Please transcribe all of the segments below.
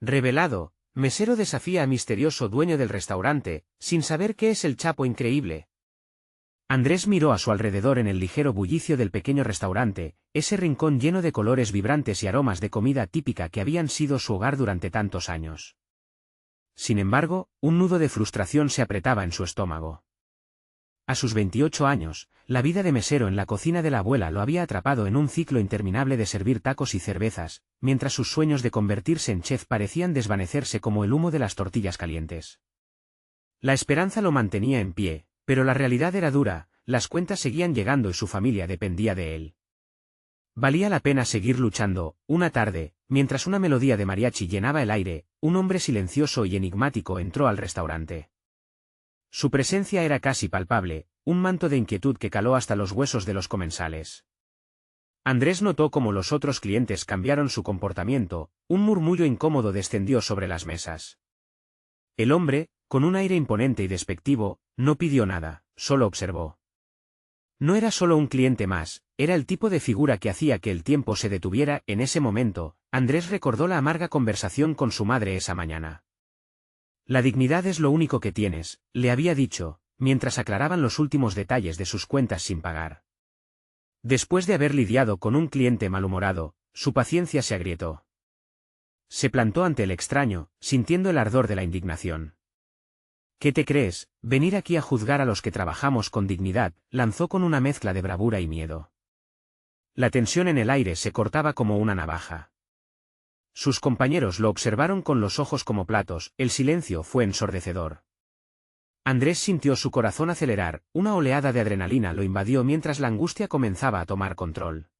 Revelado, mesero desafía a misterioso dueño del restaurante, sin saber qué es el Chapo increíble. Andrés miró a su alrededor en el ligero bullicio del pequeño restaurante, ese rincón lleno de colores vibrantes y aromas de comida típica que habían sido su hogar durante tantos años. Sin embargo, un nudo de frustración se apretaba en su estómago. A sus 28 años, la vida de mesero en la cocina de la abuela lo había atrapado en un ciclo interminable de servir tacos y cervezas, mientras sus sueños de convertirse en chef parecían desvanecerse como el humo de las tortillas calientes. La esperanza lo mantenía en pie, pero la realidad era dura, las cuentas seguían llegando y su familia dependía de él. Valía la pena seguir luchando. Una tarde, mientras una melodía de mariachi llenaba el aire, un hombre silencioso y enigmático entró al restaurante. Su presencia era casi palpable, un manto de inquietud que caló hasta los huesos de los comensales. Andrés notó cómo los otros clientes cambiaron su comportamiento, un murmullo incómodo descendió sobre las mesas. El hombre, con un aire imponente y despectivo, no pidió nada, solo observó. No era solo un cliente más, era el tipo de figura que hacía que el tiempo se detuviera. En ese momento, Andrés recordó la amarga conversación con su madre esa mañana. La dignidad es lo único que tienes, le había dicho, mientras aclaraban los últimos detalles de sus cuentas sin pagar. Después de haber lidiado con un cliente malhumorado, su paciencia se agrietó. Se plantó ante el extraño, sintiendo el ardor de la indignación. ¿Qué te crees, venir aquí a juzgar a los que trabajamos con dignidad?, lanzó con una mezcla de bravura y miedo. La tensión en el aire se cortaba como una navaja. Sus compañeros lo observaron con los ojos como platos, el silencio fue ensordecedor. Andrés sintió su corazón acelerar, una oleada de adrenalina lo invadió mientras la angustia comenzaba a tomar control.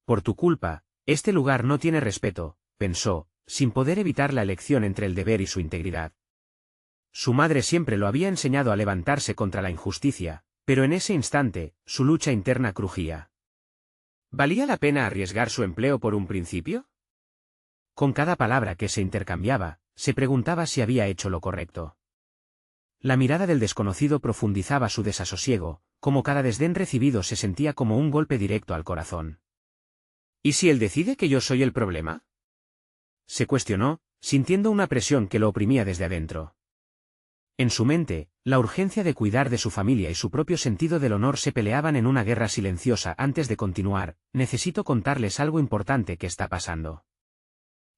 Por tu culpa, este lugar no tiene respeto, pensó, sin poder evitar la elección entre el deber y su integridad. Su madre siempre lo había enseñado a levantarse contra la injusticia, pero en ese instante, su lucha interna crujía. ¿Valía la pena arriesgar su empleo por un principio? Con cada palabra que se intercambiaba, se preguntaba si había hecho lo correcto. La mirada del desconocido profundizaba su desasosiego, como cada desdén recibido se sentía como un golpe directo al corazón. ¿Y si él decide que yo soy el problema?, se cuestionó, sintiendo una presión que lo oprimía desde adentro. En su mente, la urgencia de cuidar de su familia y su propio sentido del honor se peleaban en una guerra silenciosa. Antes de continuar, necesito contarles algo importante que está pasando.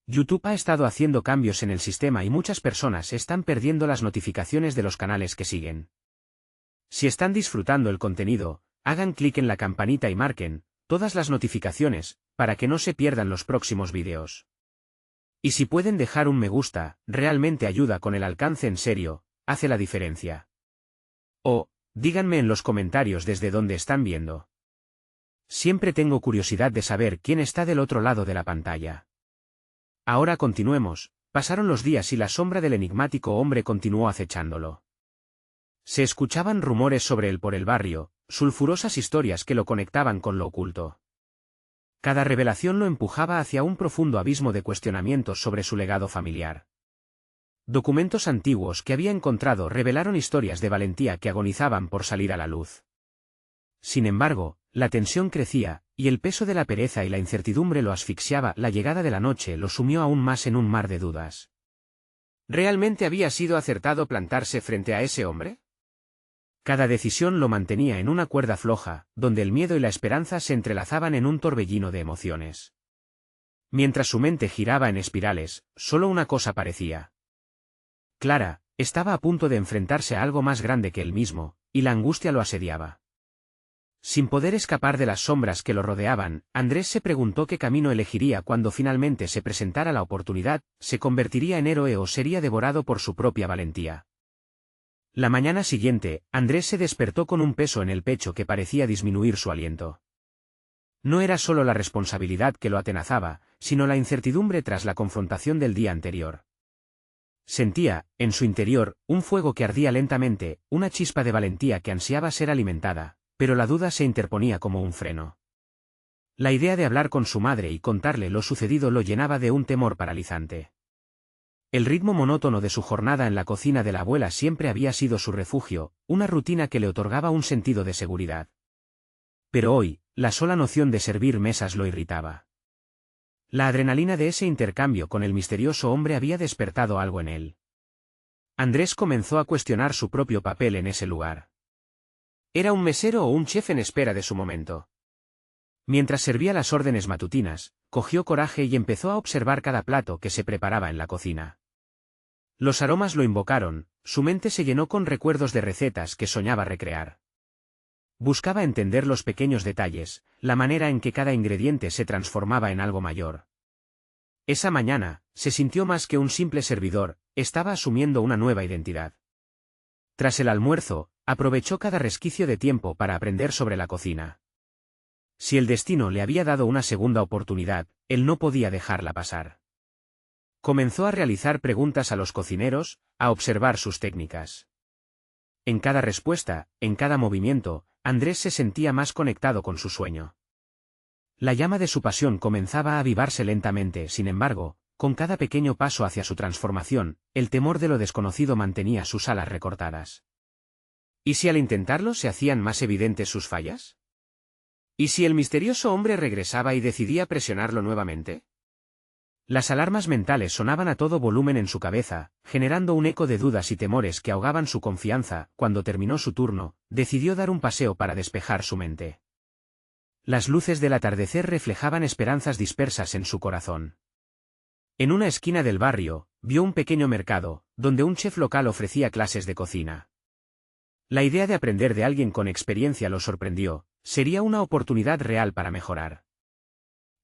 YouTube ha estado haciendo cambios en el sistema y muchas personas están perdiendo las notificaciones de los canales que siguen. Si están disfrutando el contenido, hagan clic en la campanita y marquen todas las notificaciones, para que no se pierdan los próximos vídeos. Y si pueden dejar un me gusta, realmente ayuda con el alcance. En serio, hace la diferencia. O, díganme en los comentarios desde dónde están viendo. Siempre tengo curiosidad de saber quién está del otro lado de la pantalla. Ahora continuemos. Pasaron los días y la sombra del enigmático hombre continuó acechándolo. Se escuchaban rumores sobre él por el barrio, sulfurosas historias que lo conectaban con lo oculto. Cada revelación lo empujaba hacia un profundo abismo de cuestionamientos sobre su legado familiar. Documentos antiguos que había encontrado revelaron historias de valentía que agonizaban por salir a la luz. Sin embargo, la tensión crecía, y el peso de la pereza y la incertidumbre lo asfixiaba. La llegada de la noche lo sumió aún más en un mar de dudas. ¿Realmente había sido acertado plantarse frente a ese hombre? Cada decisión lo mantenía en una cuerda floja, donde el miedo y la esperanza se entrelazaban en un torbellino de emociones. Mientras su mente giraba en espirales, solo una cosa parecía clara: estaba a punto de enfrentarse a algo más grande que él mismo, y la angustia lo asediaba. Sin poder escapar de las sombras que lo rodeaban, Andrés se preguntó qué camino elegiría cuando finalmente se presentara la oportunidad. ¿Se convertiría en héroe o sería devorado por su propia valentía? La mañana siguiente, Andrés se despertó con un peso en el pecho que parecía disminuir su aliento. No era solo la responsabilidad que lo atenazaba, sino la incertidumbre tras la confrontación del día anterior. Sentía, en su interior, un fuego que ardía lentamente, una chispa de valentía que ansiaba ser alimentada, pero la duda se interponía como un freno. La idea de hablar con su madre y contarle lo sucedido lo llenaba de un temor paralizante. El ritmo monótono de su jornada en la cocina de la abuela siempre había sido su refugio, una rutina que le otorgaba un sentido de seguridad. Pero hoy, la sola noción de servir mesas lo irritaba. La adrenalina de ese intercambio con el misterioso hombre había despertado algo en él. Andrés comenzó a cuestionar su propio papel en ese lugar. ¿Era un mesero o un chef en espera de su momento? Mientras servía las órdenes matutinas, cogió coraje y empezó a observar cada plato que se preparaba en la cocina. Los aromas lo invocaron, su mente se llenó con recuerdos de recetas que soñaba recrear. Buscaba entender los pequeños detalles, la manera en que cada ingrediente se transformaba en algo mayor. Esa mañana, se sintió más que un simple servidor, estaba asumiendo una nueva identidad. Tras el almuerzo, aprovechó cada resquicio de tiempo para aprender sobre la cocina. Si el destino le había dado una segunda oportunidad, él no podía dejarla pasar. Comenzó a realizar preguntas a los cocineros, a observar sus técnicas. En cada respuesta, en cada movimiento, Andrés se sentía más conectado con su sueño. La llama de su pasión comenzaba a avivarse lentamente, sin embargo, con cada pequeño paso hacia su transformación, el temor de lo desconocido mantenía sus alas recortadas. ¿Y si al intentarlo se hacían más evidentes sus fallas? ¿Y si el misterioso hombre regresaba y decidía presionarlo nuevamente? Las alarmas mentales sonaban a todo volumen en su cabeza, generando un eco de dudas y temores que ahogaban su confianza. Cuando terminó su turno, decidió dar un paseo para despejar su mente. Las luces del atardecer reflejaban esperanzas dispersas en su corazón. En una esquina del barrio, vio un pequeño mercado, donde un chef local ofrecía clases de cocina. La idea de aprender de alguien con experiencia lo sorprendió, sería una oportunidad real para mejorar.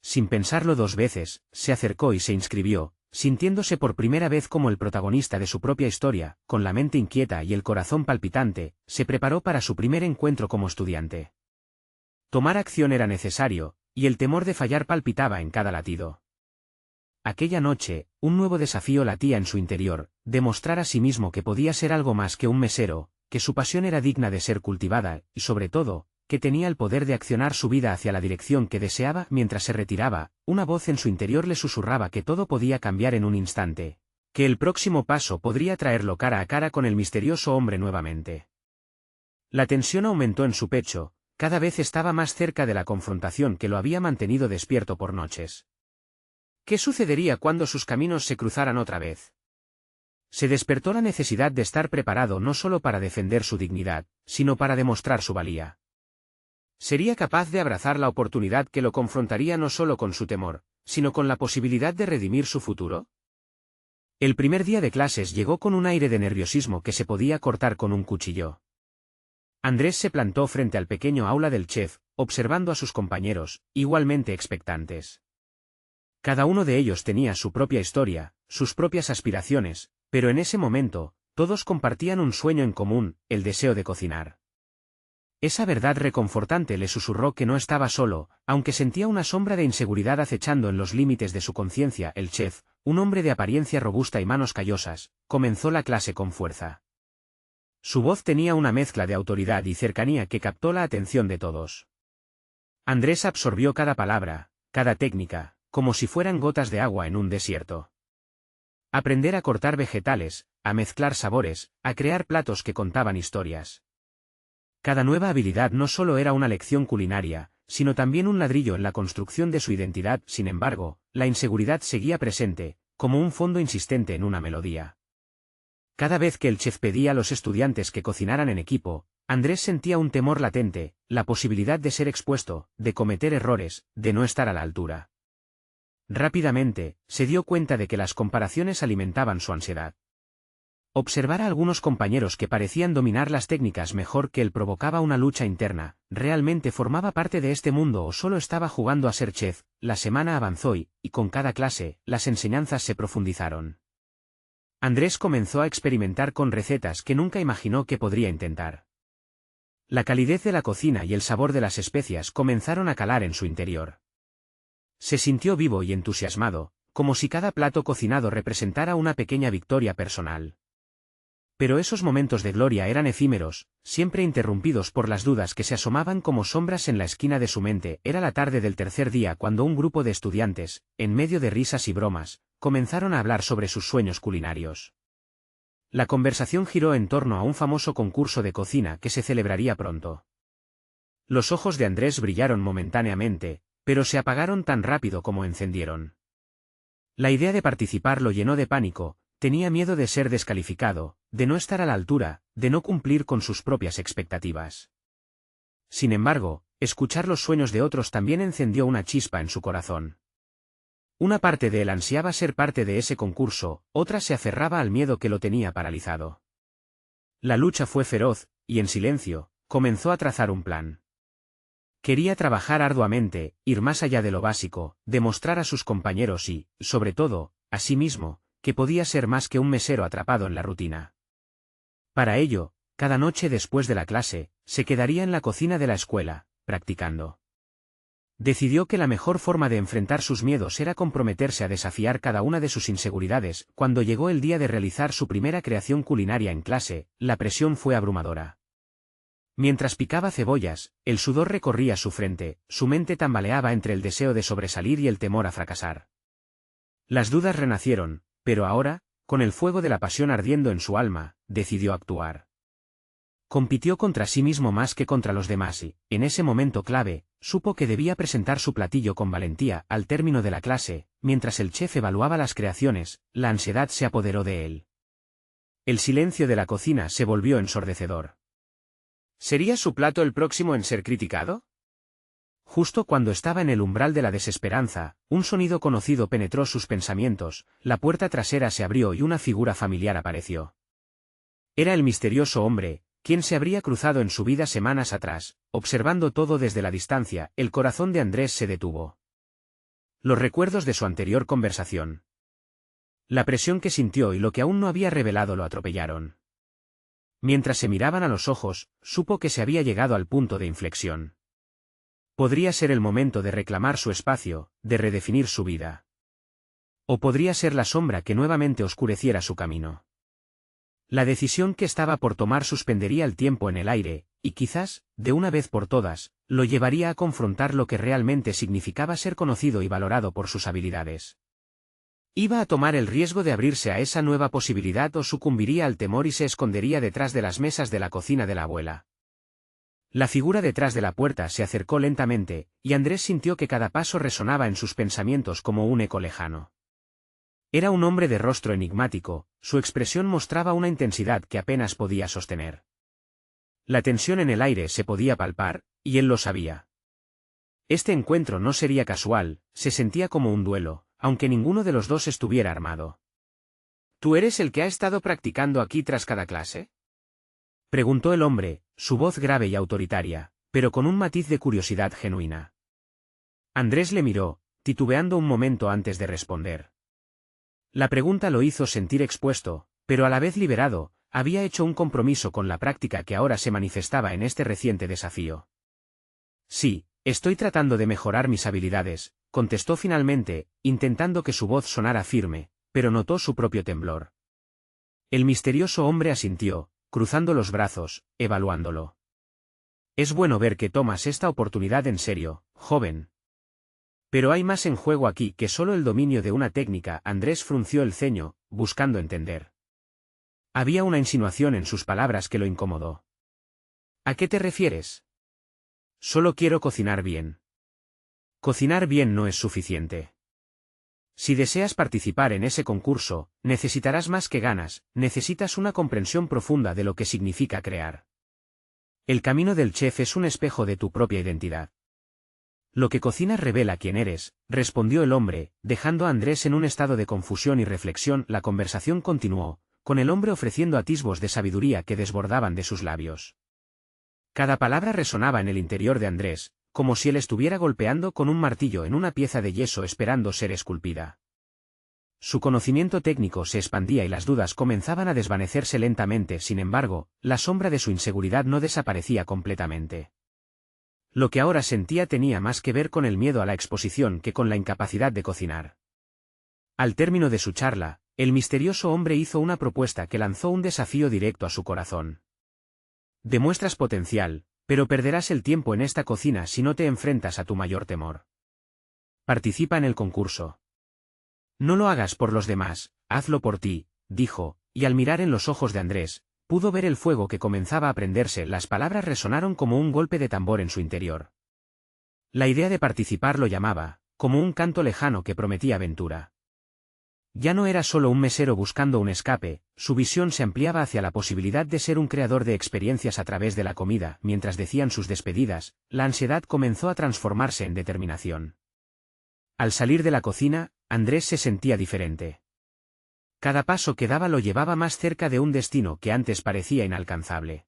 Sin pensarlo dos veces, se acercó y se inscribió, sintiéndose por primera vez como el protagonista de su propia historia, con la mente inquieta y el corazón palpitante, se preparó para su primer encuentro como estudiante. Tomar acción era necesario, y el temor de fallar palpitaba en cada latido. Aquella noche, un nuevo desafío latía en su interior, demostrar a sí mismo que podía ser algo más que un mesero, que su pasión era digna de ser cultivada, y sobre todo, que tenía el poder de accionar su vida hacia la dirección que deseaba. Mientras se retiraba, una voz en su interior le susurraba que todo podía cambiar en un instante, que el próximo paso podría traerlo cara a cara con el misterioso hombre nuevamente. La tensión aumentó en su pecho, cada vez estaba más cerca de la confrontación que lo había mantenido despierto por noches. ¿Qué sucedería cuando sus caminos se cruzaran otra vez? Se despertó la necesidad de estar preparado no solo para defender su dignidad, sino para demostrar su valía. ¿Sería capaz de abrazar la oportunidad que lo confrontaría no solo con su temor, sino con la posibilidad de redimir su futuro? El primer día de clases llegó con un aire de nerviosismo que se podía cortar con un cuchillo. Andrés se plantó frente al pequeño aula del chef, observando a sus compañeros, igualmente expectantes. Cada uno de ellos tenía su propia historia, sus propias aspiraciones, pero en ese momento, todos compartían un sueño en común, el deseo de cocinar. Esa verdad reconfortante le susurró que no estaba solo, aunque sentía una sombra de inseguridad acechando en los límites de su conciencia. El chef, un hombre de apariencia robusta y manos callosas, comenzó la clase con fuerza. Su voz tenía una mezcla de autoridad y cercanía que captó la atención de todos. Andrés absorbió cada palabra, cada técnica, como si fueran gotas de agua en un desierto. Aprender a cortar vegetales, a mezclar sabores, a crear platos que contaban historias. Cada nueva habilidad no solo era una lección culinaria, sino también un ladrillo en la construcción de su identidad. Sin embargo, la inseguridad seguía presente, como un fondo insistente en una melodía. Cada vez que el chef pedía a los estudiantes que cocinaran en equipo, Andrés sentía un temor latente, la posibilidad de ser expuesto, de cometer errores, de no estar a la altura. Rápidamente, se dio cuenta de que las comparaciones alimentaban su ansiedad. Observar a algunos compañeros que parecían dominar las técnicas mejor que él provocaba una lucha interna. ¿Realmente formaba parte de este mundo o solo estaba jugando a ser chef? La semana avanzó y con cada clase, las enseñanzas se profundizaron. Andrés comenzó a experimentar con recetas que nunca imaginó que podría intentar. La calidez de la cocina y el sabor de las especias comenzaron a calar en su interior. Se sintió vivo y entusiasmado, como si cada plato cocinado representara una pequeña victoria personal. Pero esos momentos de gloria eran efímeros, siempre interrumpidos por las dudas que se asomaban como sombras en la esquina de su mente. Era la tarde del tercer día cuando un grupo de estudiantes, en medio de risas y bromas, comenzaron a hablar sobre sus sueños culinarios. La conversación giró en torno a un famoso concurso de cocina que se celebraría pronto. Los ojos de Andrés brillaron momentáneamente, pero se apagaron tan rápido como encendieron. La idea de participar lo llenó de pánico, tenía miedo de ser descalificado, de no estar a la altura, de no cumplir con sus propias expectativas. Sin embargo, escuchar los sueños de otros también encendió una chispa en su corazón. Una parte de él ansiaba ser parte de ese concurso, otra se aferraba al miedo que lo tenía paralizado. La lucha fue feroz, y en silencio, comenzó a trazar un plan. Quería trabajar arduamente, ir más allá de lo básico, demostrar a sus compañeros y, sobre todo, a sí mismo, que podía ser más que un mesero atrapado en la rutina. Para ello, cada noche después de la clase, se quedaría en la cocina de la escuela, practicando. Decidió que la mejor forma de enfrentar sus miedos era comprometerse a desafiar cada una de sus inseguridades. Cuando llegó el día de realizar su primera creación culinaria en clase, la presión fue abrumadora. Mientras picaba cebollas, el sudor recorría su frente, su mente tambaleaba entre el deseo de sobresalir y el temor a fracasar. Las dudas renacieron, pero ahora, con el fuego de la pasión ardiendo en su alma, decidió actuar. Compitió contra sí mismo más que contra los demás y, en ese momento clave, supo que debía presentar su platillo con valentía. Al término de la clase, mientras el chef evaluaba las creaciones, la ansiedad se apoderó de él. El silencio de la cocina se volvió ensordecedor. ¿Sería su plato el próximo en ser criticado? Justo cuando estaba en el umbral de la desesperanza, un sonido conocido penetró sus pensamientos, la puerta trasera se abrió y una figura familiar apareció. Era el misterioso hombre, quien se habría cruzado en su vida semanas atrás. Observando todo desde la distancia, el corazón de Andrés se detuvo. Los recuerdos de su anterior conversación. La presión que sintió y lo que aún no había revelado lo atropellaron. Mientras se miraban a los ojos, supo que se había llegado al punto de inflexión. Podría ser el momento de reclamar su espacio, de redefinir su vida. O podría ser la sombra que nuevamente oscureciera su camino. La decisión que estaba por tomar suspendería el tiempo en el aire, y quizás, de una vez por todas, lo llevaría a confrontar lo que realmente significaba ser conocido y valorado por sus habilidades. Iba a tomar el riesgo de abrirse a esa nueva posibilidad o sucumbiría al temor y se escondería detrás de las mesas de la cocina de la abuela. La figura detrás de la puerta se acercó lentamente, y Andrés sintió que cada paso resonaba en sus pensamientos como un eco lejano. Era un hombre de rostro enigmático, su expresión mostraba una intensidad que apenas podía sostener. La tensión en el aire se podía palpar, y él lo sabía. Este encuentro no sería casual, se sentía como un duelo, aunque ninguno de los dos estuviera armado. ¿Tú eres el que ha estado practicando aquí tras cada clase?, preguntó el hombre, su voz grave y autoritaria, pero con un matiz de curiosidad genuina. Andrés le miró, titubeando un momento antes de responder. La pregunta lo hizo sentir expuesto, pero a la vez liberado. Había hecho un compromiso con la práctica que ahora se manifestaba en este reciente desafío. Sí, estoy tratando de mejorar mis habilidades, contestó finalmente, intentando que su voz sonara firme, pero notó su propio temblor. El misterioso hombre asintió, cruzando los brazos, evaluándolo. Es bueno ver que tomas esta oportunidad en serio, joven. Pero hay más en juego aquí que solo el dominio de una técnica. Andrés frunció el ceño, buscando entender. Había una insinuación en sus palabras que lo incomodó. ¿A qué te refieres? Solo quiero cocinar bien. Cocinar bien no es suficiente. Si deseas participar en ese concurso, necesitarás más que ganas, necesitas una comprensión profunda de lo que significa crear. El camino del chef es un espejo de tu propia identidad. Lo que cocinas revela quién eres, respondió el hombre, dejando a Andrés en un estado de confusión y reflexión. La conversación continuó, con el hombre ofreciendo atisbos de sabiduría que desbordaban de sus labios. Cada palabra resonaba en el interior de Andrés, como si él estuviera golpeando con un martillo en una pieza de yeso esperando ser esculpida. Su conocimiento técnico se expandía y las dudas comenzaban a desvanecerse lentamente. Sin embargo, la sombra de su inseguridad no desaparecía completamente. Lo que ahora sentía tenía más que ver con el miedo a la exposición que con la incapacidad de cocinar. Al término de su charla, el misterioso hombre hizo una propuesta que lanzó un desafío directo a su corazón. Demuestras potencial, pero perderás el tiempo en esta cocina si no te enfrentas a tu mayor temor. Participa en el concurso. No lo hagas por los demás, hazlo por ti, dijo, y al mirar en los ojos de Andrés, pudo ver el fuego que comenzaba a prenderse. Las palabras resonaron como un golpe de tambor en su interior. La idea de participar lo llamaba, como un canto lejano que prometía aventura. ya no era solo un mesero buscando un escape, su visión se ampliaba hacia la posibilidad de ser un creador de experiencias a través de la comida. Mientras decían sus despedidas, la ansiedad comenzó a transformarse en determinación. Al salir de la cocina, Andrés se sentía diferente. Cada paso que daba lo llevaba más cerca de un destino que antes parecía inalcanzable.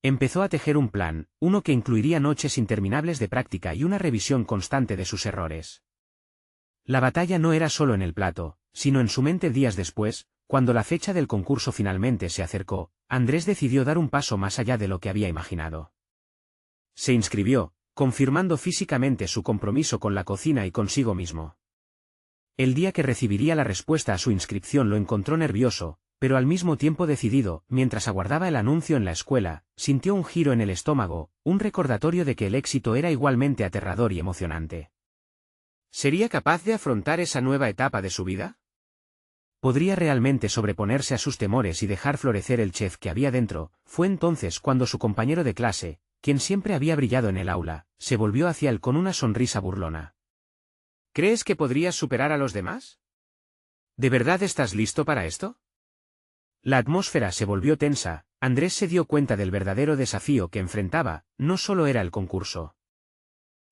Empezó a tejer un plan, uno que incluiría noches interminables de práctica y una revisión constante de sus errores. La batalla no era solo en el plato, sino en su mente. Días después, cuando la fecha del concurso finalmente se acercó, Andrés decidió dar un paso más allá de lo que había imaginado. Se inscribió, confirmando físicamente su compromiso con la cocina y consigo mismo. El día que recibiría la respuesta a su inscripción lo encontró nervioso, pero al mismo tiempo decidido. Mientras aguardaba el anuncio en la escuela, sintió un giro en el estómago, un recordatorio de que el éxito era igualmente aterrador y emocionante. ¿Sería capaz de afrontar esa nueva etapa de su vida? ¿Podría realmente sobreponerse a sus temores y dejar florecer el chef que había dentro? Fue entonces cuando su compañero de clase, quien siempre había brillado en el aula, se volvió hacia él con una sonrisa burlona. ¿Crees que podrías superar a los demás? ¿De verdad estás listo para esto? La atmósfera se volvió tensa. Andrés se dio cuenta del verdadero desafío que enfrentaba. No solo era el concurso,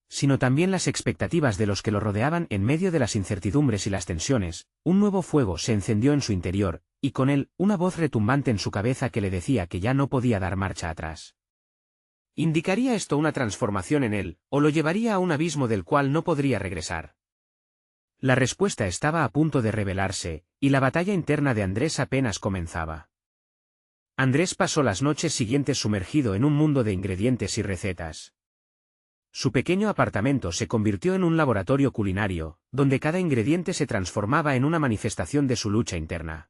sino también las expectativas de los que lo rodeaban. En medio de las incertidumbres y las tensiones, un nuevo fuego se encendió en su interior, y con él, una voz retumbante en su cabeza que le decía que ya no podía dar marcha atrás. ¿Indicaría esto una transformación en él, o lo llevaría a un abismo del cual no podría regresar? La respuesta estaba a punto de revelarse, y la batalla interna de Andrés apenas comenzaba. Andrés pasó las noches siguientes sumergido en un mundo de ingredientes y recetas. Su pequeño apartamento se convirtió en un laboratorio culinario, donde cada ingrediente se transformaba en una manifestación de su lucha interna.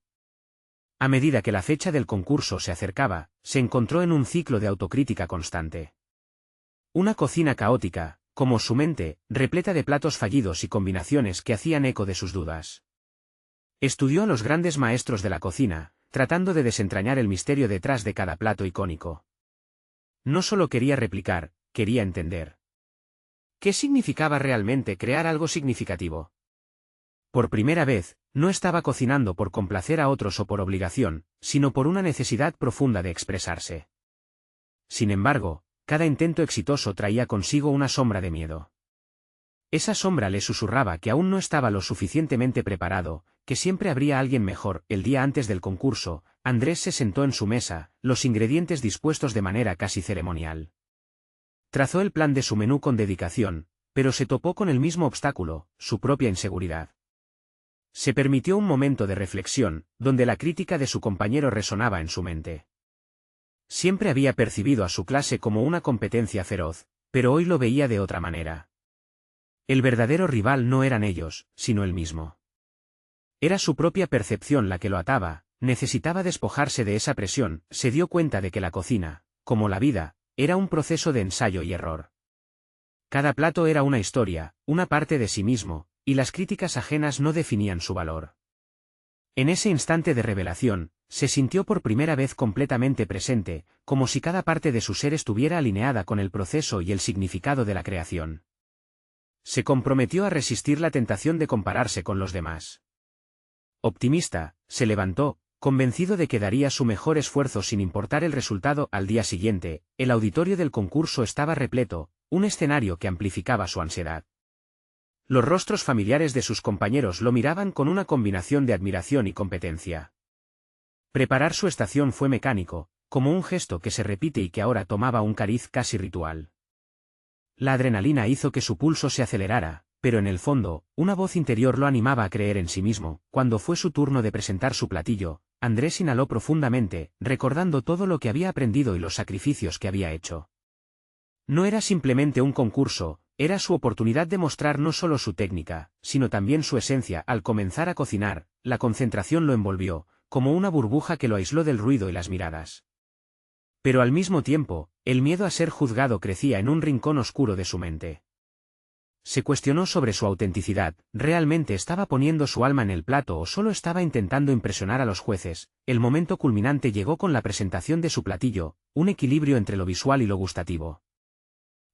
A medida que la fecha del concurso se acercaba, se encontró en un ciclo de autocrítica constante. Una cocina caótica, como su mente, repleta de platos fallidos y combinaciones que hacían eco de sus dudas. Estudió a los grandes maestros de la cocina, tratando de desentrañar el misterio detrás de cada plato icónico. No solo quería replicar, quería entender. ¿Qué significaba realmente crear algo significativo? Por primera vez, no estaba cocinando por complacer a otros o por obligación, sino por una necesidad profunda de expresarse. Sin embargo, cada intento exitoso traía consigo una sombra de miedo. Esa sombra le susurraba que aún no estaba lo suficientemente preparado, que siempre habría alguien mejor. El día antes del concurso, Andrés se sentó en su mesa, los ingredientes dispuestos de manera casi ceremonial. Trazó el plan de su menú con dedicación, pero se topó con el mismo obstáculo, su propia inseguridad. Se permitió un momento de reflexión, donde la crítica de su compañero resonaba en su mente. Siempre había percibido a su clase como una competencia feroz, pero hoy lo veía de otra manera. El verdadero rival no eran ellos, sino él mismo. Era su propia percepción la que lo ataba. Necesitaba despojarse de esa presión. Se dio cuenta de que la cocina, como la vida, era un proceso de ensayo y error. Cada plato era una historia, una parte de sí mismo, y las críticas ajenas no definían su valor. En ese instante de revelación, se sintió por primera vez completamente presente, como si cada parte de su ser estuviera alineada con el proceso y el significado de la creación. Se comprometió a resistir la tentación de compararse con los demás. Optimista, se levantó, convencido de que daría su mejor esfuerzo sin importar el resultado. Al día siguiente, el auditorio del concurso estaba repleto, un escenario que amplificaba su ansiedad. Los rostros familiares de sus compañeros lo miraban con una combinación de admiración y competencia. Preparar su estación fue mecánico, como un gesto que se repite y que ahora tomaba un cariz casi ritual. La adrenalina hizo que su pulso se acelerara, pero en el fondo, una voz interior lo animaba a creer en sí mismo. Cuando fue su turno de presentar su platillo, Andrés inhaló profundamente, recordando todo lo que había aprendido y los sacrificios que había hecho. No era simplemente un concurso, era su oportunidad de mostrar no solo su técnica, sino también su esencia. Al comenzar a cocinar, la concentración lo envolvió, como una burbuja que lo aisló del ruido y las miradas. Pero al mismo tiempo, el miedo a ser juzgado crecía en un rincón oscuro de su mente. Se cuestionó sobre su autenticidad. ¿Realmente estaba poniendo su alma en el plato o solo estaba intentando impresionar a los jueces? El momento culminante llegó con la presentación de su platillo, un equilibrio entre lo visual y lo gustativo.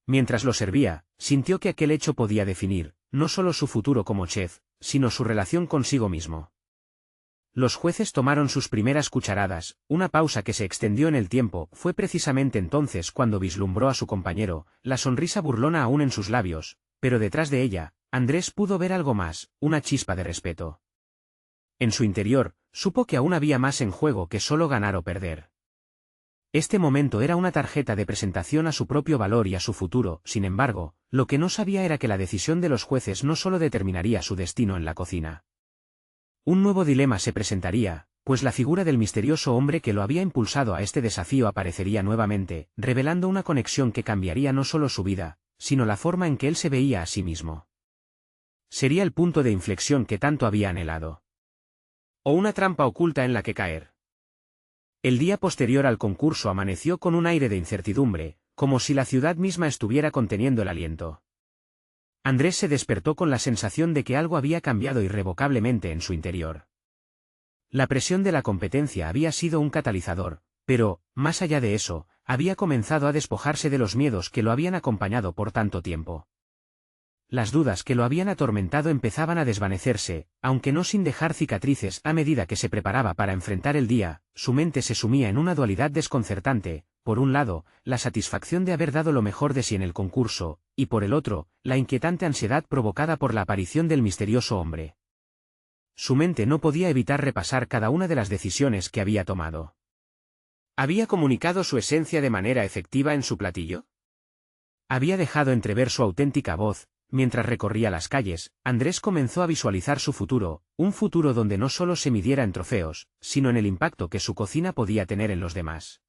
Mientras lo servía, sintió que aquel hecho podía definir, no solo su futuro como chef, sino su relación consigo mismo. Los jueces tomaron sus primeras cucharadas, una pausa que se extendió en el tiempo. Fue precisamente entonces cuando vislumbró a su compañero, la sonrisa burlona aún en sus labios, pero detrás de ella, Andrés pudo ver algo más, una chispa de respeto. En su interior, supo que aún había más en juego que solo ganar o perder. Este momento era una tarjeta de presentación a su propio valor y a su futuro. Sin embargo, lo que no sabía era que la decisión de los jueces no solo determinaría su destino en la cocina. Un nuevo dilema se presentaría, pues la figura del misterioso hombre que lo había impulsado a este desafío aparecería nuevamente, revelando una conexión que cambiaría no solo su vida, sino la forma en que él se veía a sí mismo. Sería el punto de inflexión que tanto había anhelado. O una trampa oculta en la que caer. El día posterior al concurso amaneció con un aire de incertidumbre, como si la ciudad misma estuviera conteniendo el aliento. Andrés se despertó con la sensación de que algo había cambiado irrevocablemente en su interior. La presión de la competencia había sido un catalizador, pero, más allá de eso, había comenzado a despojarse de los miedos que lo habían acompañado por tanto tiempo. Las dudas que lo habían atormentado empezaban a desvanecerse, aunque no sin dejar cicatrices. A medida que se preparaba para enfrentar el día, su mente se sumía en una dualidad desconcertante. Por un lado, la satisfacción de haber dado lo mejor de sí en el concurso, y por el otro, la inquietante ansiedad provocada por la aparición del misterioso hombre. Su mente no podía evitar repasar cada una de las decisiones que había tomado. ¿Había comunicado su esencia de manera efectiva en su platillo? ¿Había dejado entrever su auténtica voz? Mientras recorría las calles, Andrés comenzó a visualizar su futuro, un futuro donde no solo se midiera en trofeos, sino en el impacto que su cocina podía tener en los demás.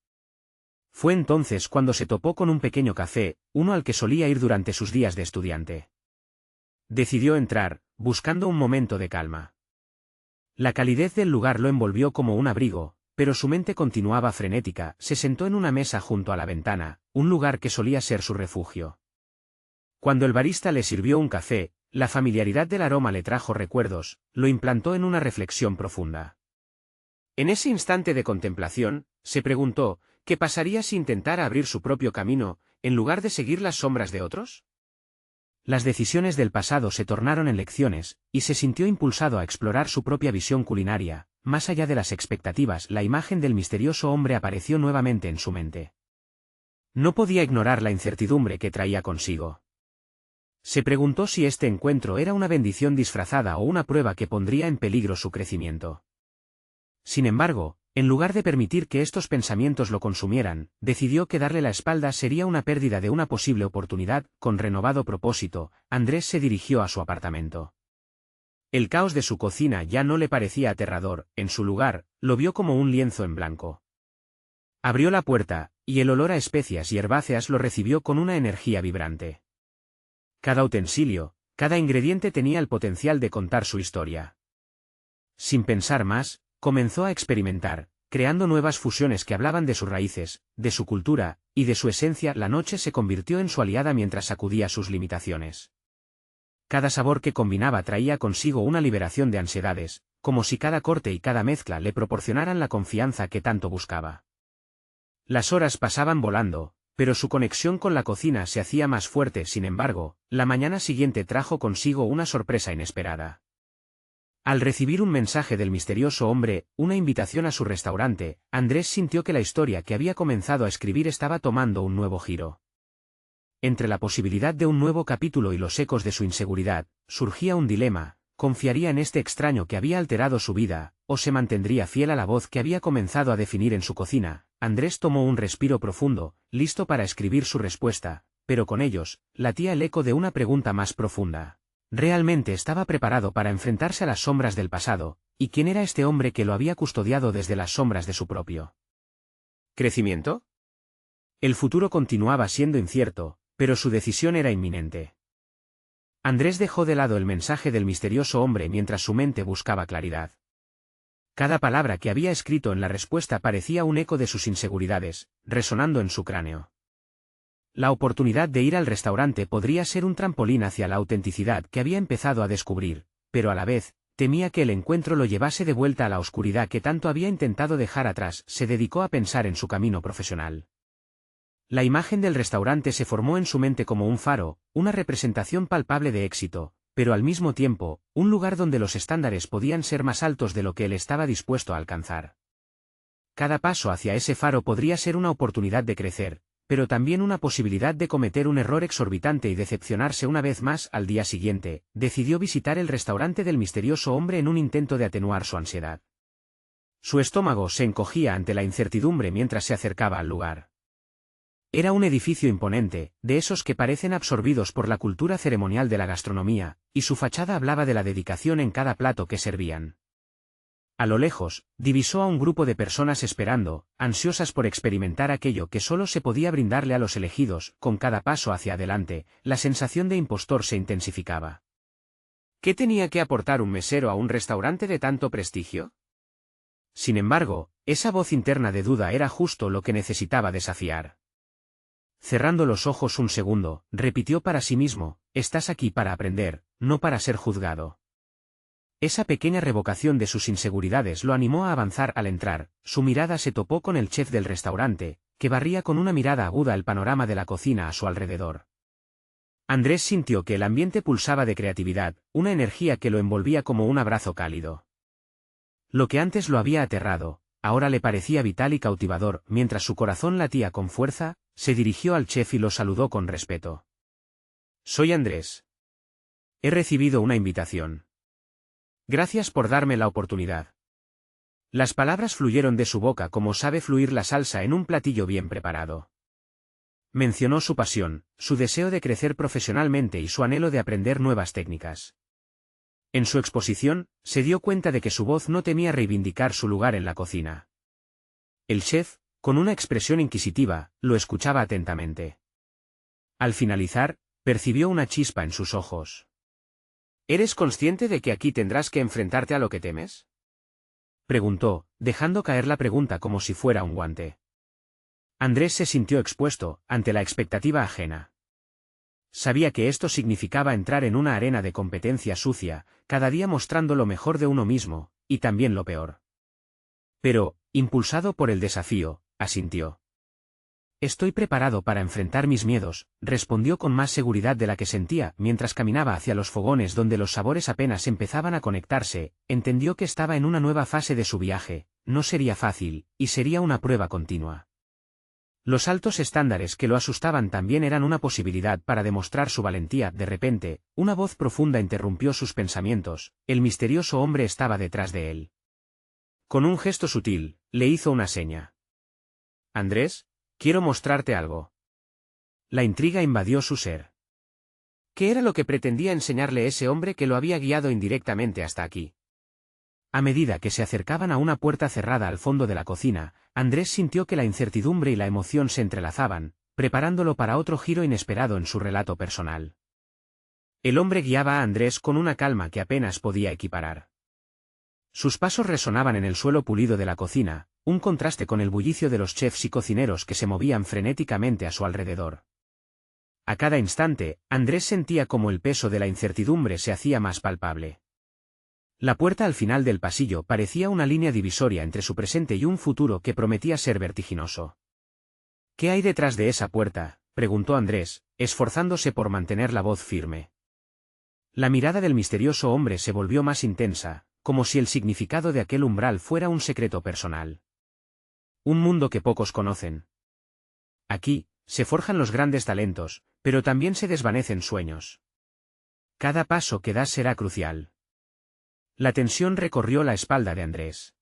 Fue entonces cuando se topó con un pequeño café, uno al que solía ir durante sus días de estudiante. Decidió entrar, buscando un momento de calma. La calidez del lugar lo envolvió como un abrigo, pero su mente continuaba frenética. Se sentó en una mesa junto a la ventana, un lugar que solía ser su refugio. Cuando el barista le sirvió un café, la familiaridad del aroma le trajo recuerdos, lo implantó en una reflexión profunda. En ese instante de contemplación, se preguntó, ¿qué pasaría si intentara abrir su propio camino, en lugar de seguir las sombras de otros? Las decisiones del pasado se tornaron en lecciones, y se sintió impulsado a explorar su propia visión culinaria. Más allá de las expectativas, la imagen del misterioso hombre apareció nuevamente en su mente. No podía ignorar la incertidumbre que traía consigo. Se preguntó si este encuentro era una bendición disfrazada o una prueba que pondría en peligro su crecimiento. Sin embargo, en lugar de permitir que estos pensamientos lo consumieran, decidió que darle la espalda sería una pérdida de una posible oportunidad. Con renovado propósito, Andrés se dirigió a su apartamento. El caos de su cocina ya no le parecía aterrador. En su lugar, lo vio como un lienzo en blanco. Abrió la puerta, y el olor a especias y herbáceas lo recibió con una energía vibrante. Cada utensilio, cada ingrediente tenía el potencial de contar su historia. Sin pensar más, comenzó a experimentar, creando nuevas fusiones que hablaban de sus raíces, de su cultura, y de su esencia. La noche se convirtió en su aliada mientras sacudía sus limitaciones. Cada sabor que combinaba traía consigo una liberación de ansiedades, como si cada corte y cada mezcla le proporcionaran la confianza que tanto buscaba. Las horas pasaban volando, pero su conexión con la cocina se hacía más fuerte. Sin embargo, la mañana siguiente trajo consigo una sorpresa inesperada. Al recibir un mensaje del misterioso hombre, una invitación a su restaurante, Andrés sintió que la historia que había comenzado a escribir estaba tomando un nuevo giro. Entre la posibilidad de un nuevo capítulo y los ecos de su inseguridad, surgía un dilema: ¿confiaría en este extraño que había alterado su vida, o se mantendría fiel a la voz que había comenzado a definir en su cocina? Andrés tomó un respiro profundo, listo para escribir su respuesta, pero con ellos, latía el eco de una pregunta más profunda. ¿Realmente estaba preparado para enfrentarse a las sombras del pasado? ¿Y quién era este hombre que lo había custodiado desde las sombras de su propio crecimiento? El futuro continuaba siendo incierto, pero su decisión era inminente. Andrés dejó de lado el mensaje del misterioso hombre mientras su mente buscaba claridad. Cada palabra que había escrito en la respuesta parecía un eco de sus inseguridades, resonando en su cráneo. La oportunidad de ir al restaurante podría ser un trampolín hacia la autenticidad que había empezado a descubrir, pero a la vez, temía que el encuentro lo llevase de vuelta a la oscuridad que tanto había intentado dejar atrás. Se dedicó a pensar en su camino profesional. La imagen del restaurante se formó en su mente como un faro, una representación palpable de éxito, pero al mismo tiempo, un lugar donde los estándares podían ser más altos de lo que él estaba dispuesto a alcanzar. Cada paso hacia ese faro podría ser una oportunidad de crecer, pero también una posibilidad de cometer un error exorbitante y decepcionarse una vez más. Al día siguiente, decidió visitar el restaurante del misterioso hombre en un intento de atenuar su ansiedad. Su estómago se encogía ante la incertidumbre mientras se acercaba al lugar. Era un edificio imponente, de esos que parecen absorbidos por la cultura ceremonial de la gastronomía, y su fachada hablaba de la dedicación en cada plato que servían. A lo lejos, divisó a un grupo de personas esperando, ansiosas por experimentar aquello que solo se podía brindarle a los elegidos. Con cada paso hacia adelante, la sensación de impostor se intensificaba. ¿Qué tenía que aportar un mesero a un restaurante de tanto prestigio? Sin embargo, esa voz interna de duda era justo lo que necesitaba desafiar. Cerrando los ojos un segundo, repitió para sí mismo: estás aquí para aprender, no para ser juzgado. Esa pequeña revocación de sus inseguridades lo animó a avanzar. Al entrar, su mirada se topó con el chef del restaurante, que barría con una mirada aguda el panorama de la cocina a su alrededor. Andrés sintió que el ambiente pulsaba de creatividad, una energía que lo envolvía como un abrazo cálido. Lo que antes lo había aterrado, ahora le parecía vital y cautivador. Mientras su corazón latía con fuerza, se dirigió al chef y lo saludó con respeto. Soy Andrés. He recibido una invitación. Gracias por darme la oportunidad. Las palabras fluyeron de su boca como sabe fluir la salsa en un platillo bien preparado. Mencionó su pasión, su deseo de crecer profesionalmente y su anhelo de aprender nuevas técnicas. En su exposición, se dio cuenta de que su voz no temía reivindicar su lugar en la cocina. El chef, con una expresión inquisitiva, lo escuchaba atentamente. Al finalizar, percibió una chispa en sus ojos. ¿Eres consciente de que aquí tendrás que enfrentarte a lo que temes?, preguntó, dejando caer la pregunta como si fuera un guante. Andrés se sintió expuesto, ante la expectativa ajena. Sabía que esto significaba entrar en una arena de competencia sucia, cada día mostrando lo mejor de uno mismo, y también lo peor. Pero, impulsado por el desafío, asintió. Estoy preparado para enfrentar mis miedos, respondió con más seguridad de la que sentía. Mientras caminaba hacia los fogones donde los sabores apenas empezaban a conectarse, entendió que estaba en una nueva fase de su viaje. No sería fácil, y sería una prueba continua. Los altos estándares que lo asustaban también eran una posibilidad para demostrar su valentía. De repente, una voz profunda interrumpió sus pensamientos. El misterioso hombre estaba detrás de él. Con un gesto sutil, le hizo una seña. Andrés, quiero mostrarte algo. La intriga invadió su ser. ¿Qué era lo que pretendía enseñarle ese hombre que lo había guiado indirectamente hasta aquí? A medida que se acercaban a una puerta cerrada al fondo de la cocina, Andrés sintió que la incertidumbre y la emoción se entrelazaban, preparándolo para otro giro inesperado en su relato personal. El hombre guiaba a Andrés con una calma que apenas podía equiparar. Sus pasos resonaban en el suelo pulido de la cocina, un contraste con el bullicio de los chefs y cocineros que se movían frenéticamente a su alrededor. A cada instante, Andrés sentía como el peso de la incertidumbre se hacía más palpable. La puerta al final del pasillo parecía una línea divisoria entre su presente y un futuro que prometía ser vertiginoso. ¿Qué hay detrás de esa puerta?, preguntó Andrés, esforzándose por mantener la voz firme. La mirada del misterioso hombre se volvió más intensa, como si el significado de aquel umbral fuera un secreto personal. Un mundo que pocos conocen. Aquí, se forjan los grandes talentos, pero también se desvanecen sueños. Cada paso que das será crucial. La tensión recorrió la espalda de Andrés.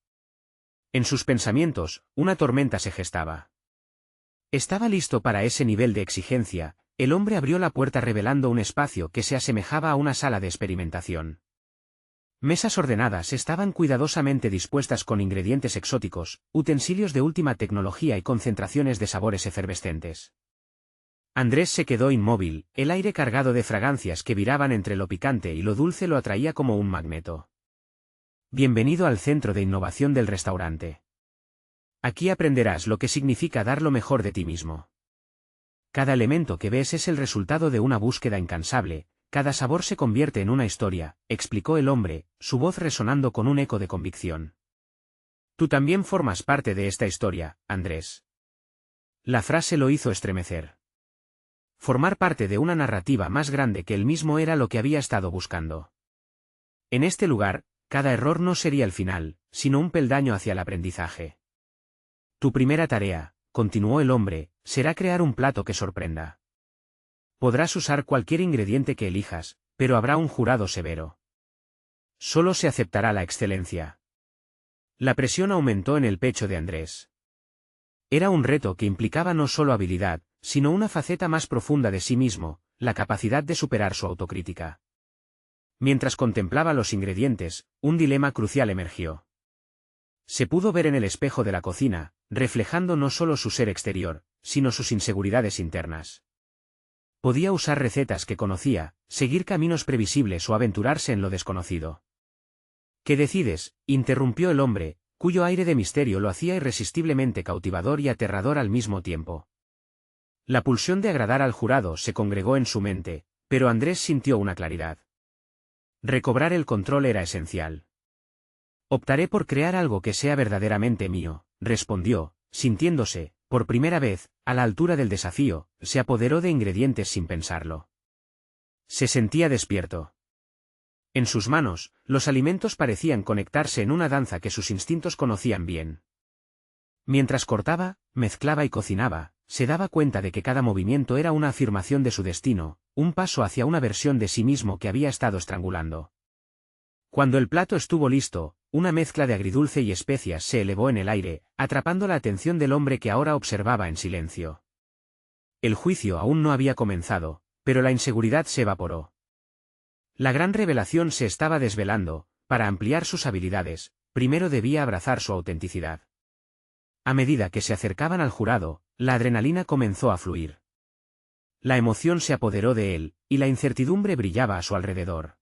En sus pensamientos, una tormenta se gestaba. ¿Estaba listo para ese nivel de exigencia? El hombre abrió la puerta revelando un espacio que se asemejaba a una sala de experimentación. Mesas ordenadas estaban cuidadosamente dispuestas con ingredientes exóticos, utensilios de última tecnología y concentraciones de sabores efervescentes. Andrés se quedó inmóvil, el aire cargado de fragancias que viraban entre lo picante y lo dulce lo atraía como un magneto. Bienvenido al centro de innovación del restaurante. Aquí aprenderás lo que significa dar lo mejor de ti mismo. Cada elemento que ves es el resultado de una búsqueda incansable. Cada sabor se convierte en una historia, explicó el hombre, su voz resonando con un eco de convicción. Tú también formas parte de esta historia, Andrés. La frase lo hizo estremecer. Formar parte de una narrativa más grande que él mismo era lo que había estado buscando. En este lugar, cada error no sería el final, sino un peldaño hacia el aprendizaje. Tu primera tarea, continuó el hombre, será crear un plato que sorprenda. Podrás usar cualquier ingrediente que elijas, pero habrá un jurado severo. Solo se aceptará la excelencia. La presión aumentó en el pecho de Andrés. Era un reto que implicaba no solo habilidad, sino una faceta más profunda de sí mismo, la capacidad de superar su autocrítica. Mientras contemplaba los ingredientes, un dilema crucial emergió. Se pudo ver en el espejo de la cocina, reflejando no solo su ser exterior, sino sus inseguridades internas. Podía usar recetas que conocía, seguir caminos previsibles o aventurarse en lo desconocido. ¿Qué decides?, interrumpió el hombre, cuyo aire de misterio lo hacía irresistiblemente cautivador y aterrador al mismo tiempo. La pulsión de agradar al jurado se congregó en su mente, pero Andrés sintió una claridad. Recobrar el control era esencial. Optaré por crear algo que sea verdaderamente mío, respondió, sintiéndose, por primera vez, a la altura del desafío, se apoderó de ingredientes sin pensarlo. Se sentía despierto. En sus manos, los alimentos parecían conectarse en una danza que sus instintos conocían bien. Mientras cortaba, mezclaba y cocinaba, se daba cuenta de que cada movimiento era una afirmación de su destino, un paso hacia una versión de sí mismo que había estado estrangulando. Cuando el plato estuvo listo, una mezcla de agridulce y especias se elevó en el aire, atrapando la atención del hombre que ahora observaba en silencio. El juicio aún no había comenzado, pero la inseguridad se evaporó. La gran revelación se estaba desvelando. Para ampliar sus habilidades, primero debía abrazar su autenticidad. A medida que se acercaban al jurado, la adrenalina comenzó a fluir. La emoción se apoderó de él, y la incertidumbre brillaba a su alrededor.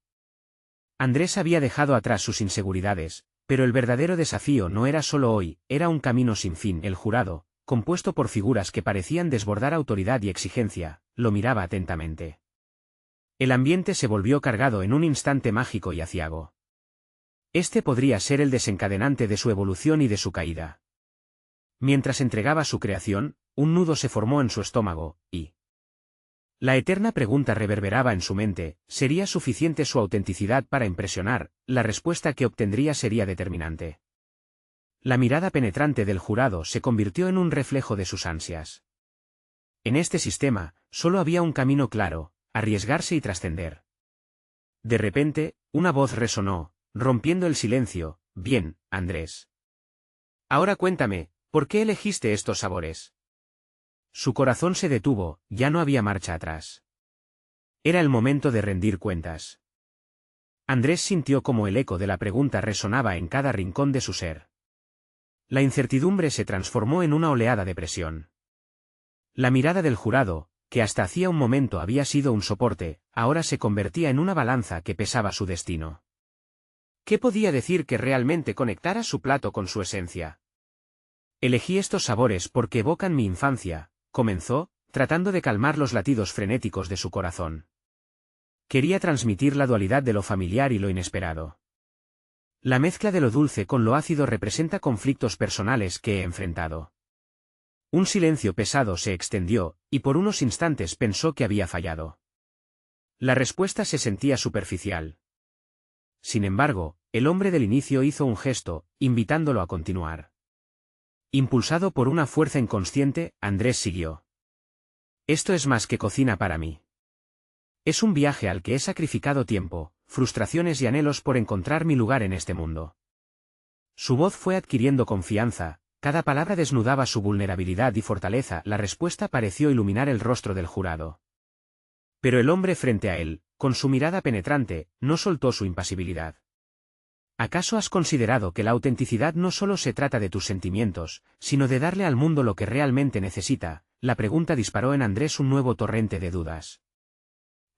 Andrés había dejado atrás sus inseguridades, pero el verdadero desafío no era solo hoy, era un camino sin fin. El jurado, compuesto por figuras que parecían desbordar autoridad y exigencia, lo miraba atentamente. El ambiente se volvió cargado en un instante mágico y aciago. Este podría ser el desencadenante de su evolución y de su caída. Mientras entregaba su creación, un nudo se formó en su estómago, y la eterna pregunta reverberaba en su mente: ¿sería suficiente su autenticidad para impresionar? La respuesta que obtendría sería determinante. La mirada penetrante del jurado se convirtió en un reflejo de sus ansias. En este sistema, solo había un camino claro: arriesgarse y trascender. De repente, una voz resonó, rompiendo el silencio: «Bien, Andrés. Ahora cuéntame, ¿por qué elegiste estos sabores?» Su corazón se detuvo, ya no había marcha atrás. Era el momento de rendir cuentas. Andrés sintió como el eco de la pregunta resonaba en cada rincón de su ser. La incertidumbre se transformó en una oleada de presión. La mirada del jurado, que hasta hacía un momento había sido un soporte, ahora se convertía en una balanza que pesaba su destino. ¿Qué podía decir que realmente conectara su plato con su esencia? Elegí estos sabores porque evocan mi infancia, comenzó, tratando de calmar los latidos frenéticos de su corazón. Quería transmitir la dualidad de lo familiar y lo inesperado. La mezcla de lo dulce con lo ácido representa conflictos personales que he enfrentado. Un silencio pesado se extendió, y por unos instantes pensó que había fallado. La respuesta se sentía superficial. Sin embargo, el hombre del inicio hizo un gesto, invitándolo a continuar. Impulsado por una fuerza inconsciente, Andrés siguió. Esto es más que cocina para mí. Es un viaje al que he sacrificado tiempo, frustraciones y anhelos por encontrar mi lugar en este mundo. Su voz fue adquiriendo confianza, cada palabra desnudaba su vulnerabilidad y fortaleza. La respuesta pareció iluminar el rostro del jurado. Pero el hombre frente a él, con su mirada penetrante, no soltó su impasibilidad. ¿Acaso has considerado que la autenticidad no solo se trata de tus sentimientos, sino de darle al mundo lo que realmente necesita? La pregunta disparó en Andrés un nuevo torrente de dudas.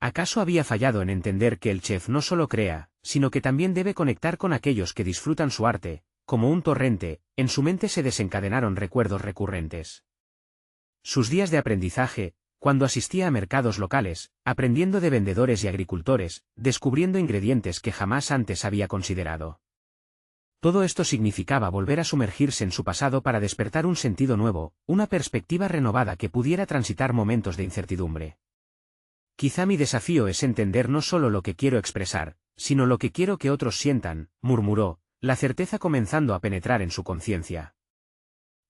¿Acaso había fallado en entender que el chef no solo crea, sino que también debe conectar con aquellos que disfrutan su arte? Como un torrente, en su mente se desencadenaron recuerdos recurrentes. Sus días de aprendizaje, cuando asistía a mercados locales, aprendiendo de vendedores y agricultores, descubriendo ingredientes que jamás antes había considerado. Todo esto significaba volver a sumergirse en su pasado para despertar un sentido nuevo, una perspectiva renovada que pudiera transitar momentos de incertidumbre. Quizá mi desafío es entender no solo lo que quiero expresar, sino lo que quiero que otros sientan, murmuró, la certeza comenzando a penetrar en su conciencia.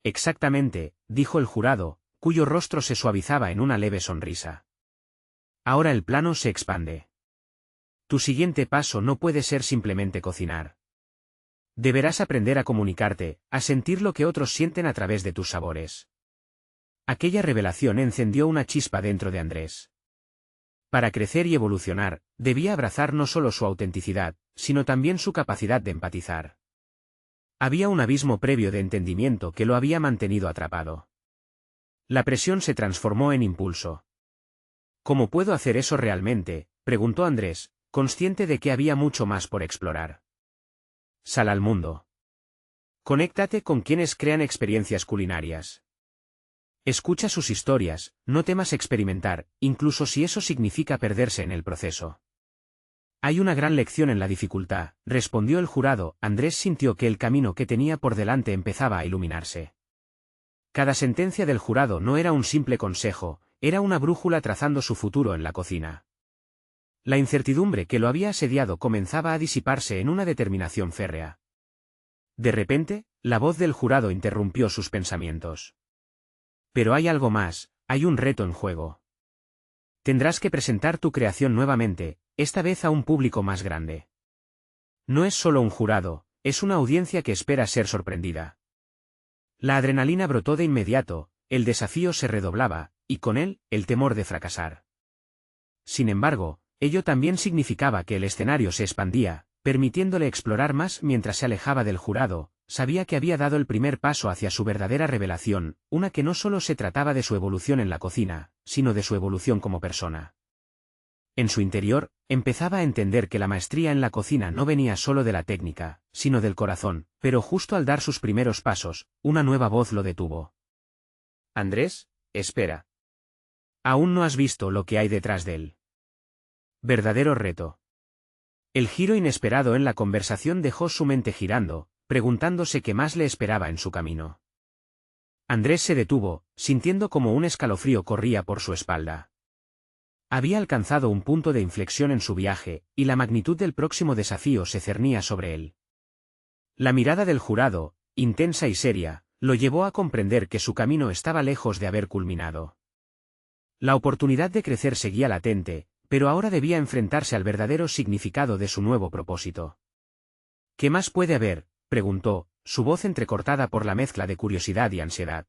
Exactamente, dijo el jurado, cuyo rostro se suavizaba en una leve sonrisa. Ahora el plano se expande. Tu siguiente paso no puede ser simplemente cocinar. Deberás aprender a comunicarte, a sentir lo que otros sienten a través de tus sabores. Aquella revelación encendió una chispa dentro de Andrés. Para crecer y evolucionar, debía abrazar no solo su autenticidad, sino también su capacidad de empatizar. Había un abismo previo de entendimiento que lo había mantenido atrapado. La presión se transformó en impulso. ¿Cómo puedo hacer eso realmente?, preguntó Andrés, consciente de que había mucho más por explorar. Sal al mundo. Conéctate con quienes crean experiencias culinarias. Escucha sus historias, no temas experimentar, incluso si eso significa perderse en el proceso. Hay una gran lección en la dificultad, respondió el jurado. Andrés sintió que el camino que tenía por delante empezaba a iluminarse. Cada sentencia del jurado no era un simple consejo, era una brújula trazando su futuro en la cocina. La incertidumbre que lo había asediado comenzaba a disiparse en una determinación férrea. De repente, la voz del jurado interrumpió sus pensamientos. Pero hay algo más, hay un reto en juego. Tendrás que presentar tu creación nuevamente, esta vez a un público más grande. No es solo un jurado, es una audiencia que espera ser sorprendida. La adrenalina brotó de inmediato, el desafío se redoblaba, y con él, el temor de fracasar. Sin embargo, ello también significaba que el escenario se expandía, permitiéndole explorar más mientras se alejaba del jurado. Sabía que había dado el primer paso hacia su verdadera revelación, una que no solo se trataba de su evolución en la cocina, sino de su evolución como persona. En su interior, empezaba a entender que la maestría en la cocina no venía solo de la técnica, sino del corazón, pero justo al dar sus primeros pasos, una nueva voz lo detuvo. Andrés, espera. Aún no has visto lo que hay detrás de él. Verdadero reto. El giro inesperado en la conversación dejó su mente girando, preguntándose qué más le esperaba en su camino. Andrés se detuvo, sintiendo como un escalofrío corría por su espalda. Había alcanzado un punto de inflexión en su viaje, y la magnitud del próximo desafío se cernía sobre él. La mirada del jurado, intensa y seria, lo llevó a comprender que su camino estaba lejos de haber culminado. La oportunidad de crecer seguía latente, pero ahora debía enfrentarse al verdadero significado de su nuevo propósito. ¿Qué más puede haber?, preguntó, su voz entrecortada por la mezcla de curiosidad y ansiedad.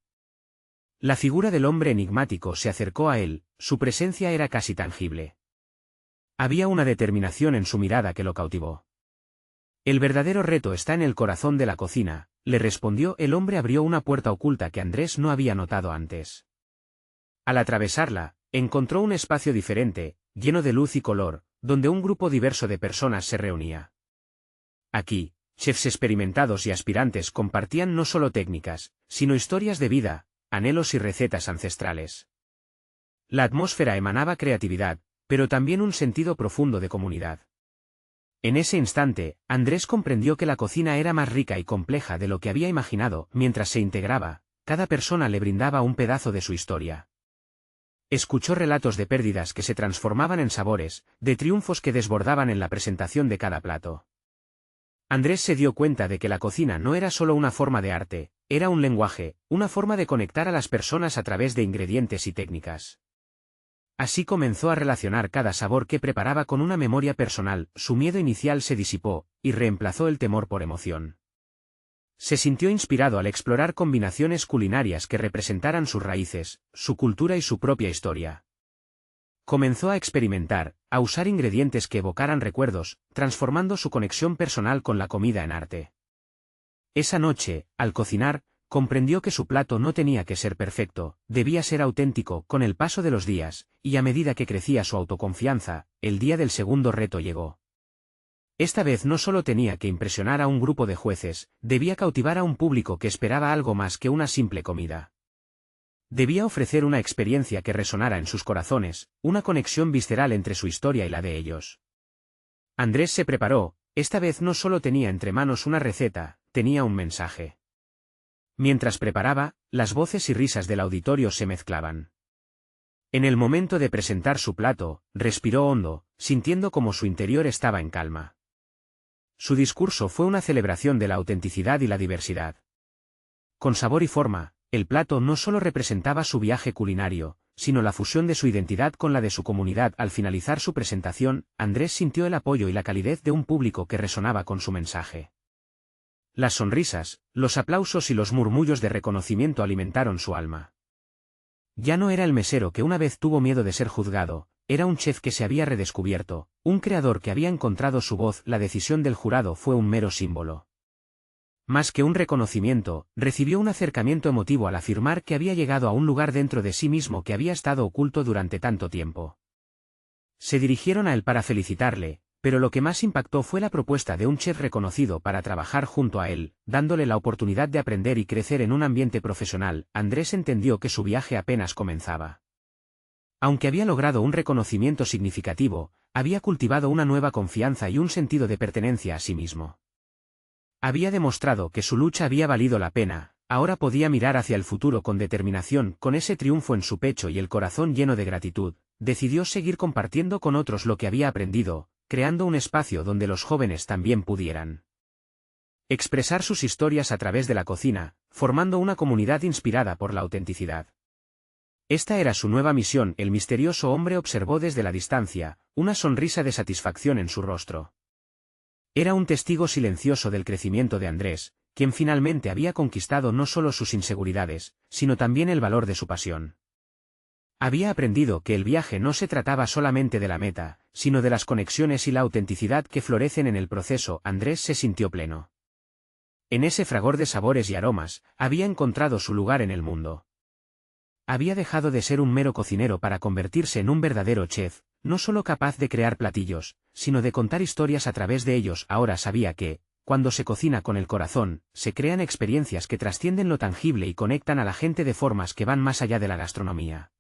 La figura del hombre enigmático se acercó a él, su presencia era casi tangible. Había una determinación en su mirada que lo cautivó. El verdadero reto está en el corazón de la cocina, le respondió. El hombre abrió una puerta oculta que Andrés no había notado antes. Al atravesarla, encontró un espacio diferente, lleno de luz y color, donde un grupo diverso de personas se reunía. Aquí, chefs experimentados y aspirantes compartían no solo técnicas, sino historias de vida, anhelos y recetas ancestrales. La atmósfera emanaba creatividad, pero también un sentido profundo de comunidad. En ese instante, Andrés comprendió que la cocina era más rica y compleja de lo que había imaginado. Mientras se integraba, cada persona le brindaba un pedazo de su historia. Escuchó relatos de pérdidas que se transformaban en sabores, de triunfos que desbordaban en la presentación de cada plato. Andrés se dio cuenta de que la cocina no era solo una forma de arte, era un lenguaje, una forma de conectar a las personas a través de ingredientes y técnicas. Así comenzó a relacionar cada sabor que preparaba con una memoria personal. Su miedo inicial se disipó, y reemplazó el temor por emoción. Se sintió inspirado al explorar combinaciones culinarias que representaran sus raíces, su cultura y su propia historia. Comenzó a experimentar, a usar ingredientes que evocaran recuerdos, transformando su conexión personal con la comida en arte. Esa noche, al cocinar, comprendió que su plato no tenía que ser perfecto, debía ser auténtico. Con el paso de los días, y a medida que crecía su autoconfianza, el día del segundo reto llegó. Esta vez no solo tenía que impresionar a un grupo de jueces, debía cautivar a un público que esperaba algo más que una simple comida. Debía ofrecer una experiencia que resonara en sus corazones, una conexión visceral entre su historia y la de ellos. Andrés se preparó, esta vez no solo tenía entre manos una receta, tenía un mensaje. Mientras preparaba, las voces y risas del auditorio se mezclaban. En el momento de presentar su plato, respiró hondo, sintiendo como su interior estaba en calma. Su discurso fue una celebración de la autenticidad y la diversidad. Con sabor y forma, el plato no solo representaba su viaje culinario, sino la fusión de su identidad con la de su comunidad. Al finalizar su presentación, Andrés sintió el apoyo y la calidez de un público que resonaba con su mensaje. Las sonrisas, los aplausos y los murmullos de reconocimiento alimentaron su alma. Ya no era el mesero que una vez tuvo miedo de ser juzgado, era un chef que se había redescubierto, un creador que había encontrado su voz. La decisión del jurado fue un mero símbolo. Más que un reconocimiento, recibió un acercamiento emotivo al afirmar que había llegado a un lugar dentro de sí mismo que había estado oculto durante tanto tiempo. Se dirigieron a él para felicitarle, pero lo que más impactó fue la propuesta de un chef reconocido para trabajar junto a él, dándole la oportunidad de aprender y crecer en un ambiente profesional. Andrés entendió que su viaje apenas comenzaba. Aunque había logrado un reconocimiento significativo, había cultivado una nueva confianza y un sentido de pertenencia a sí mismo. Había demostrado que su lucha había valido la pena, ahora podía mirar hacia el futuro con determinación. Con ese triunfo en su pecho y el corazón lleno de gratitud, decidió seguir compartiendo con otros lo que había aprendido, creando un espacio donde los jóvenes también pudieran expresar sus historias a través de la cocina, formando una comunidad inspirada por la autenticidad. Esta era su nueva misión. El misterioso hombre observó desde la distancia, una sonrisa de satisfacción en su rostro. Era un testigo silencioso del crecimiento de Andrés, quien finalmente había conquistado no solo sus inseguridades, sino también el valor de su pasión. Había aprendido que el viaje no se trataba solamente de la meta, sino de las conexiones y la autenticidad que florecen en el proceso. Andrés se sintió pleno. En ese fragor de sabores y aromas, había encontrado su lugar en el mundo. Había dejado de ser un mero cocinero para convertirse en un verdadero chef, no solo capaz de crear platillos, sino de contar historias a través de ellos. Ahora sabía que, cuando se cocina con el corazón, se crean experiencias que trascienden lo tangible y conectan a la gente de formas que van más allá de la gastronomía.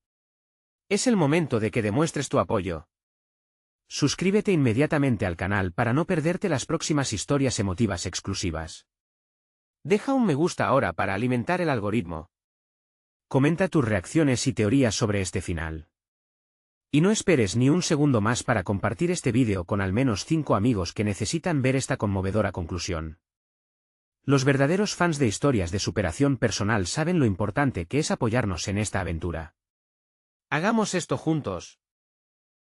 Es el momento de que demuestres tu apoyo. Suscríbete inmediatamente al canal para no perderte las próximas historias emotivas exclusivas. Deja un me gusta ahora para alimentar el algoritmo. Comenta tus reacciones y teorías sobre este final. Y no esperes ni un segundo más para compartir este vídeo con al menos 5 amigos que necesitan ver esta conmovedora conclusión. Los verdaderos fans de historias de superación personal saben lo importante que es apoyarnos en esta aventura. Hagamos esto juntos.